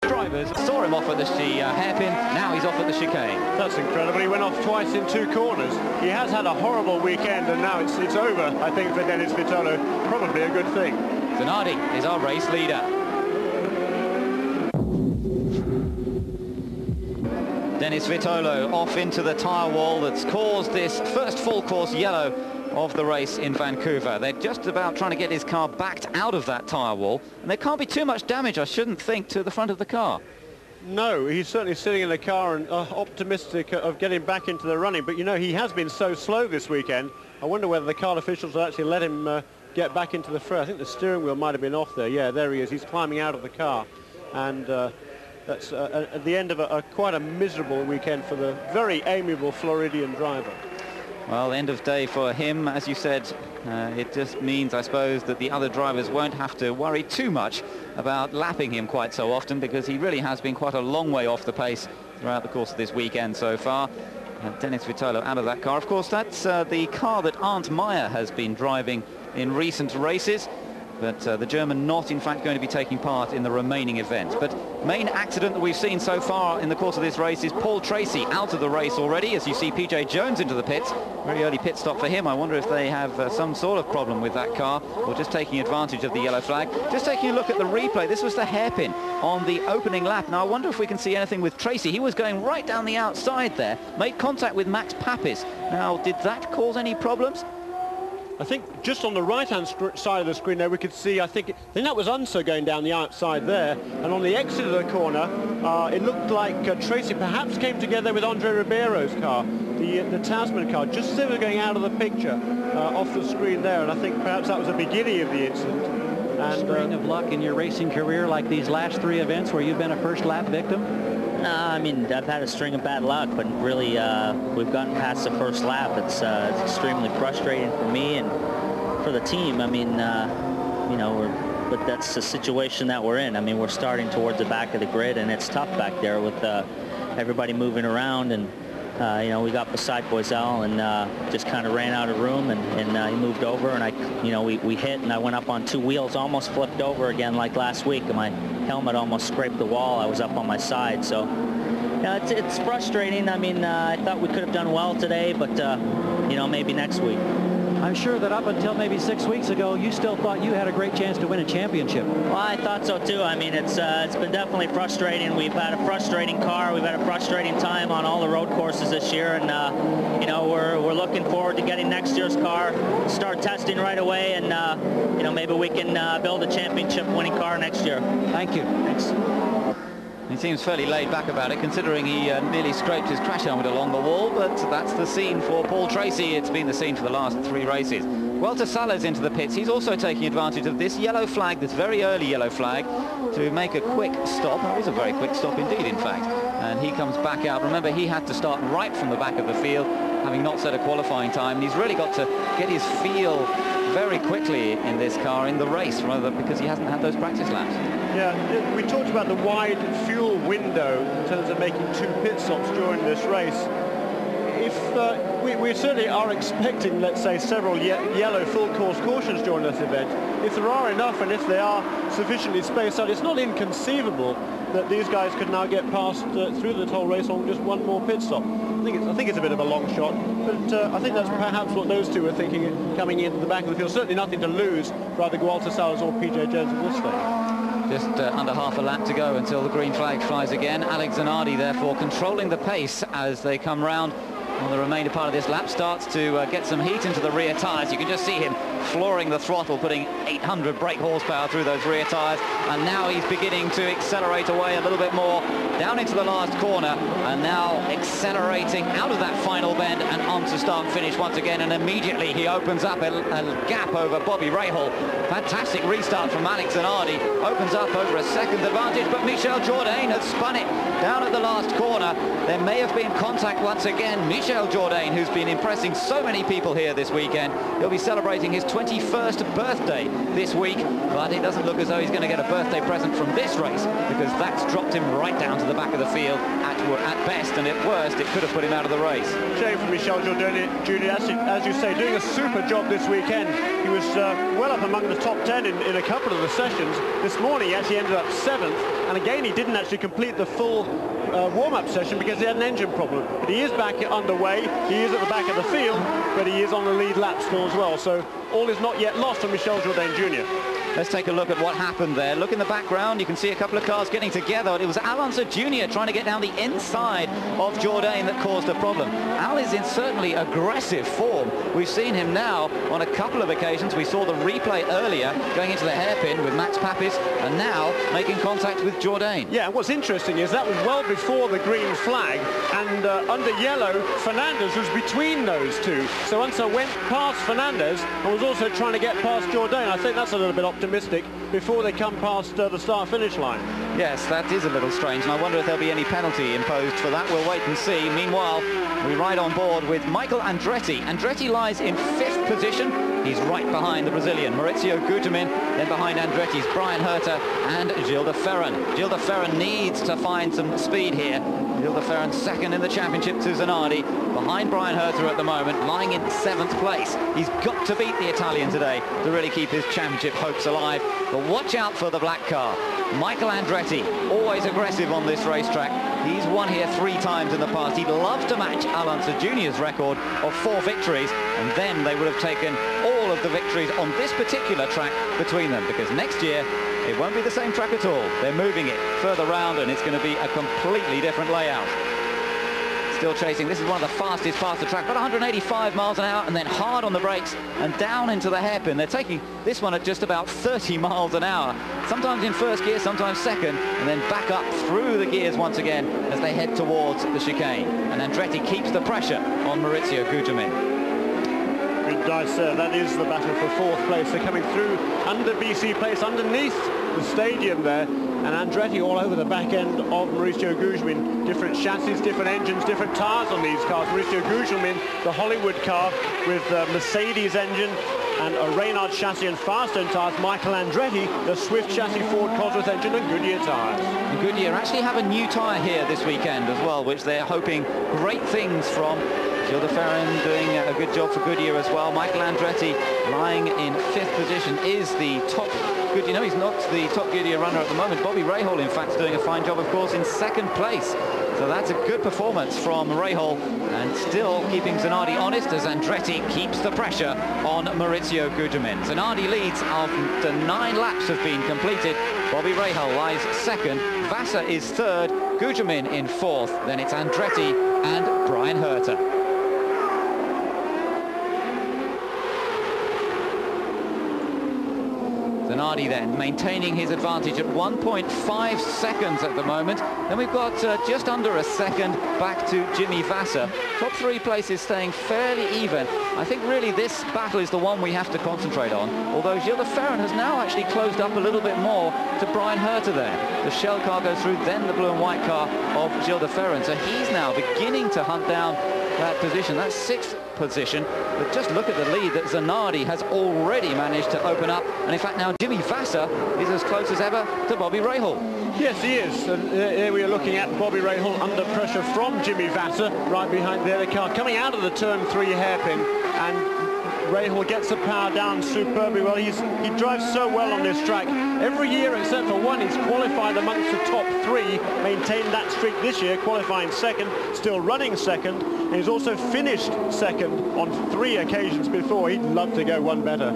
drivers saw him off at the hairpin, now he's off at the chicane. That's incredible. He went off twice in 2 corners. He has had a horrible weekend, and now it's over, I think, for Dennis Vitolo. Probably a good thing. Zanardi is our race leader. Dennis Vitolo off into the tyre wall that's caused this first full course yellow of the race in Vancouver. They're just about trying to get his car backed out of that tyre wall, and there can't be too much damage, I shouldn't think, to the front of the car. No, he's certainly sitting in the car and optimistic of getting back into the running, but you know, he has been so slow this weekend. I wonder whether the car officials will actually let him get back into the fray. I think the steering wheel might have been off there. Yeah, there he is. He's climbing out of the car, and that's at the end of quite a miserable weekend for the very amiable Floridian driver. Well, end of day for him, as you said. It just means, I suppose, that the other drivers won't have to worry too much about lapping him quite so often, because he really has been quite a long way off the pace throughout the course of this weekend so far. Dennis Vitolo out of that car. Of course, that's the car that Arndt Meyer has been driving in recent races. But the German not, in fact, going to be taking part in the remaining event. But main accident that we've seen so far in the course of this race is Paul Tracy out of the race already, as you see PJ Jones into the pits. Very early pit stop for him. I wonder if they have some sort of problem with that car, or just taking advantage of the yellow flag. Just taking a look at the replay, this was the hairpin on the opening lap. Now I wonder if we can see anything with Tracy. He was going right down the outside there, made contact with Max Papis. Now, did that cause any problems? I think just on the right-hand side of the screen there we could see, I think that was Unser going down the outside there, and on the exit of the corner it looked like Tracy perhaps came together with Andre Ribeiro's car, the Tasman car, just as they were going out of the picture off the screen there, and I think perhaps that was the beginning of the incident. And string of luck in your racing career, like these last 3 events where you've been a first lap victim? I mean, I've had a string of bad luck, but really we've gotten past the first lap. It's extremely frustrating for me and for the team. I mean, you know, but that's the situation that we're in. I mean, we're starting towards the back of the grid, and it's tough back there with everybody moving around. And you know, we got beside Boisel and just kind of ran out of room, and he moved over, and you know, we hit, and I went up on 2 wheels, almost flipped over again like last week, and my helmet almost scraped the wall. I was up on my side, so yeah, it's frustrating. I mean, I thought we could have done well today, but you know, maybe next week. I'm sure that up until maybe 6 weeks ago, you still thought you had a great chance to win a championship. Well, I thought so too. I mean, it's been definitely frustrating. We've had a frustrating car. We've had a frustrating time on all the road courses this year, and you know, we're looking forward to getting next year's car, start testing right away, and you know, maybe we can build a championship-winning car next year. Thank you. Thanks. He seems fairly laid back about it, considering he nearly scraped his crash helmet along the wall, but that's the scene for Paul Tracy. It's been the scene for the last 3 races. Walter Salles into the pits. He's also taking advantage of this yellow flag, this very early yellow flag, to make a quick stop. It was a very quick stop indeed, in fact. And he comes back out. Remember, he had to start right from the back of the field, having not set a qualifying time. And he's really got to get his feel very quickly in this car in the race, rather, because he hasn't had those practice laps. Yeah, we talked about the wide fuel window in terms of making 2 pit stops during this race. If we certainly are expecting, let's say, several yellow full course cautions during this event. If there are enough, and if they are sufficiently spaced out, it's not inconceivable that these guys could now get past through the whole race on just 1 more pit stop. I think it's a bit of a long shot, but I think that's perhaps what those 2 are thinking coming into the back of the field. Certainly nothing to lose for either Walter Salles or PJ Jones at this stage. Just under half a lap to go until the green flag flies again. Alex Zanardi, therefore, controlling the pace as they come round on the remainder part of this lap. Starts to get some heat into the rear tyres. You can just see him flooring the throttle, putting 800 brake horsepower through those rear tyres, and now he's beginning to accelerate away a little bit more down into the last corner, and now accelerating out of that final bend and on to start finish once again, and immediately he opens up a gap over Bobby Rahal. Fantastic restart from Alex Zanardi, opens up over a second advantage, but Michel Jourdain has spun it down at the last corner. There may have been contact once again. Michel Jourdain, who's been impressing so many people here this weekend, he'll be celebrating his 21st birthday this week, but it doesn't look as though he's going to get a birthday present from this race, because that's dropped him right down to the back of the field at best, and at worst it could have put him out of the race. Shame for Michel Jourdain, Jr. As you say, doing a super job this weekend. He was well up among the top 10 in a couple of the sessions. This morning he actually ended up 7th, and again he didn't actually complete the full warm-up session because he had an engine problem. But he is back underway, he is at the back of the field, but he is on the lead lap still as well. So all is not yet lost for Michel Jourdain Jr. Let's take a look at what happened there. Look in the background, you can see a couple of cars getting together. It was Alonso Jr. trying to get down the inside of Jourdain that caused a problem. Al is in certainly aggressive form. We've seen him now on a couple of occasions. We saw the replay earlier going into the hairpin with Max Papis, and now making contact with Jourdain. Yeah, what's interesting is that was well before the green flag, and under yellow, Fernandez was between those two. So Alonso went past Fernandez and was also trying to get past Jourdain. I think that's a little bit optimistic before they come past the start-finish line. Yes, that is a little strange, and I wonder if there'll be any penalty imposed for that. We'll wait and see. Meanwhile, we ride on board with Michael Andretti. Andretti lies in 5th position. He's right behind the Brazilian Maurizio Gutermin, then behind Andretti's Brian Herta and Gilles de Ferran. Gilles de Ferran needs to find some speed here. Gilles de Ferran second in the championship to Zanardi, behind Brian Herta at the moment, lying in 7th place. He's got to beat the Italian today to really keep his championship hopes alive. But watch out for the black car. Michael Andretti, always aggressive on this racetrack. He's won here 3 times in the past. He'd love to match Alonso Jr.'s record of 4 victories, and then they would have taken all of the victories on this particular track between them, because next year it won't be the same track at all. They're moving it further round, and it's going to be a completely different layout. Still chasing. This is one of the fastest parts of the track, about 185 miles an hour, and then hard on the brakes and down into the hairpin. They're taking this one at just about 30 miles an hour, sometimes in first gear, sometimes second, and then back up through the gears once again as they head towards the chicane. And Andretti keeps the pressure on Maurizio Gutermin. Good dice, sir. That is the battle for 4th place. They're coming through under BC Place, underneath the stadium there, and Andretti all over the back end of Maurizio Gutermin. Different chassis, different engines, different tyres on these cars. Maurizio Gutermin, the Hollywood car with the Mercedes engine and a Reynard chassis and Firestone tyres. Michael Andretti, the Swift chassis, Ford Cosworth engine and Goodyear tyres. And Goodyear actually have a new tyre here this weekend as well, which they're hoping great things from. Gilles de Ferran doing a good job for Goodyear as well. Michael Andretti lying in 5th position is the top Goodyear. No, he's not the top Goodyear runner at the moment. Bobby Rahal, in fact, doing a fine job, of course, in 2nd place. So that's a good performance from Rahal, and still keeping Zanardi honest as Andretti keeps the pressure on Maurizio Gutermin. Zanardi leads after 9 laps have been completed. Bobby Rahal lies 2nd. Vassar is 3rd. Gutermin in 4th. Then it's Andretti and Brian Herta. Zanardi then maintaining his advantage at 1.5 seconds at the moment. Then we've got just under a second back to Jimmy Vassar. Top 3 places staying fairly even. I think really this battle is the one we have to concentrate on, although Gilles de Ferran has now actually closed up a little bit more to Brian Herta there. The Shell car goes through, then the blue and white car of Gilles de Ferran. So he's now beginning to hunt down that position. That's 6th position, but just look at the lead that Zanardi has already managed to open up, and in fact now Jimmy Vassar is as close as ever to Bobby Rahal. Yes, he is. And here we are looking at Bobby Rahal under pressure from Jimmy Vassar right behind the other car, coming out of the turn 3 hairpin, and Rahal gets the power down superbly well. He drives so well on this track. Every year except for one, he's qualified amongst the top 3, maintained that streak this year, qualifying 2nd, still running 2nd, and he's also finished 2nd on 3 occasions before. He'd love to go one better.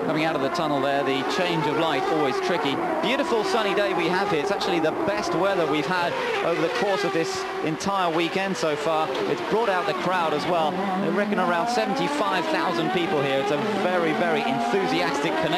Coming out of the tunnel there, the change of light, always tricky. Beautiful sunny day we have here. It's actually the best weather we've had over the course of this entire weekend so far. It's brought out the crowd as well. They reckon around 75,000 people here. It's a very, very enthusiastic Canadian